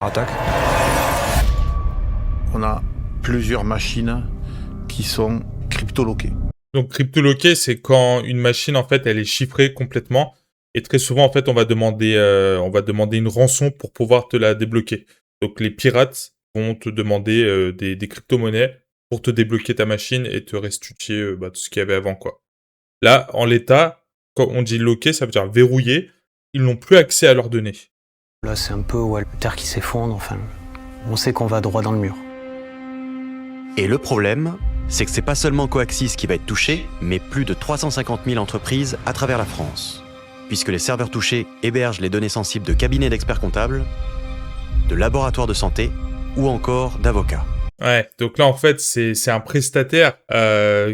Attaque. On a plusieurs machines qui sont cryptoloquées. Donc cryptoloqué, c'est quand une machine, en fait, elle est chiffrée complètement. Et très souvent, en fait, on va demander une rançon pour pouvoir te la débloquer. Donc les pirates vont te demander des crypto-monnaies pour te débloquer ta machine et te restituer tout ce qu'il y avait avant, quoi. Là, en l'état, quand on dit loqué, ça veut dire verrouillé. Ils n'ont plus accès à leurs données. Là, c'est un peu la terre qui s'effondre, enfin, on sait qu'on va droit dans le mur. Et le problème, c'est que c'est pas seulement Coaxis qui va être touché, mais plus de 350 000 entreprises à travers la France. Puisque les serveurs touchés hébergent les données sensibles de cabinets d'experts comptables, de laboratoires de santé ou encore d'avocats. Ouais, donc là, en fait, c'est un prestataire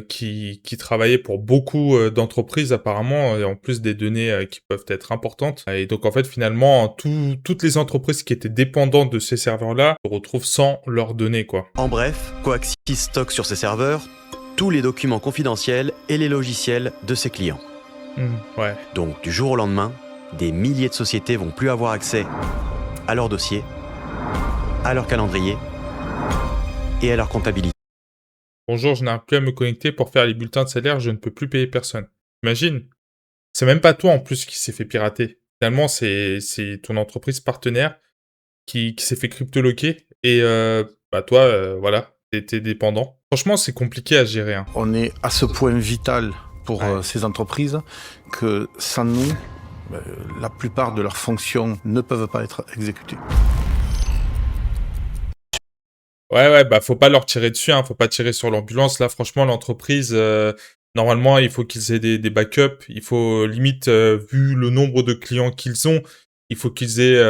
qui travaillait pour beaucoup d'entreprises, apparemment, et en plus des données qui peuvent être importantes. Et donc, en fait, finalement, toutes les entreprises qui étaient dépendantes de ces serveurs-là se retrouvent sans leurs données, quoi. En bref, Coaxis stocke sur ses serveurs tous les documents confidentiels et les logiciels de ses clients. Ouais. Donc, du jour au lendemain, des milliers de sociétés vont plus avoir accès à leurs dossiers, à leur calendrier et à leur comptabilité. Bonjour, je n'arrive plus à me connecter pour faire les bulletins de salaire, je ne peux plus payer personne. Imagine, c'est même pas toi en plus qui s'est fait pirater. Finalement, c'est ton entreprise partenaire qui s'est fait cryptoloquer et toi, voilà, t'es dépendant. Franchement, c'est compliqué à gérer, hein. On est à ce point vital pour Ouais. ces entreprises que sans nous, la plupart de leurs fonctions ne peuvent pas être exécutées. Ouais, faut pas leur tirer dessus, hein, faut pas tirer sur l'ambulance. Là, franchement, l'entreprise, normalement, il faut qu'ils aient des backups. Il faut limite, vu le nombre de clients qu'ils ont, il faut qu'ils aient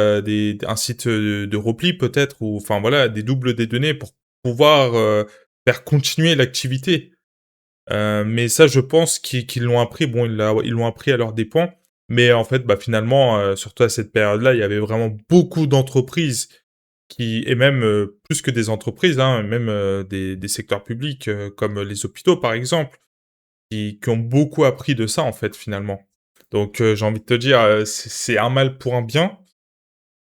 un site de repli peut-être, ou enfin voilà, des doubles des données pour pouvoir faire continuer l'activité. Mais ça, je pense qu'ils l'ont appris. Bon, ils l'ont appris à leurs dépens. Mais en fait, finalement, surtout à cette période-là, il y avait vraiment beaucoup d'entreprises et même plus que des entreprises, hein, même des secteurs publics comme les hôpitaux par exemple, qui ont beaucoup appris de ça en fait finalement. Donc j'ai envie de te dire, c'est un mal pour un bien,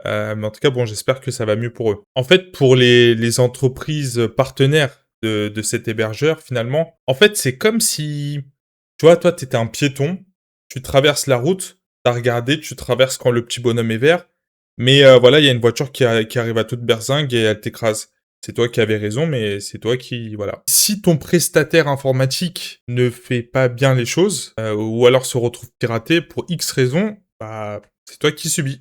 mais en tout cas bon, j'espère que ça va mieux pour eux. En fait, pour les entreprises partenaires de cet hébergeur finalement, en fait c'est comme si, tu vois, toi t'étais un piéton, tu traverses la route, t'as regardé, tu traverses quand le petit bonhomme est vert, mais voilà, il y a une voiture qui arrive à toute berzingue et elle t'écrase. C'est toi qui avais raison, mais c'est toi qui voilà. Si ton prestataire informatique ne fait pas bien les choses, ou alors se retrouve piraté pour X raisons, c'est toi qui subis.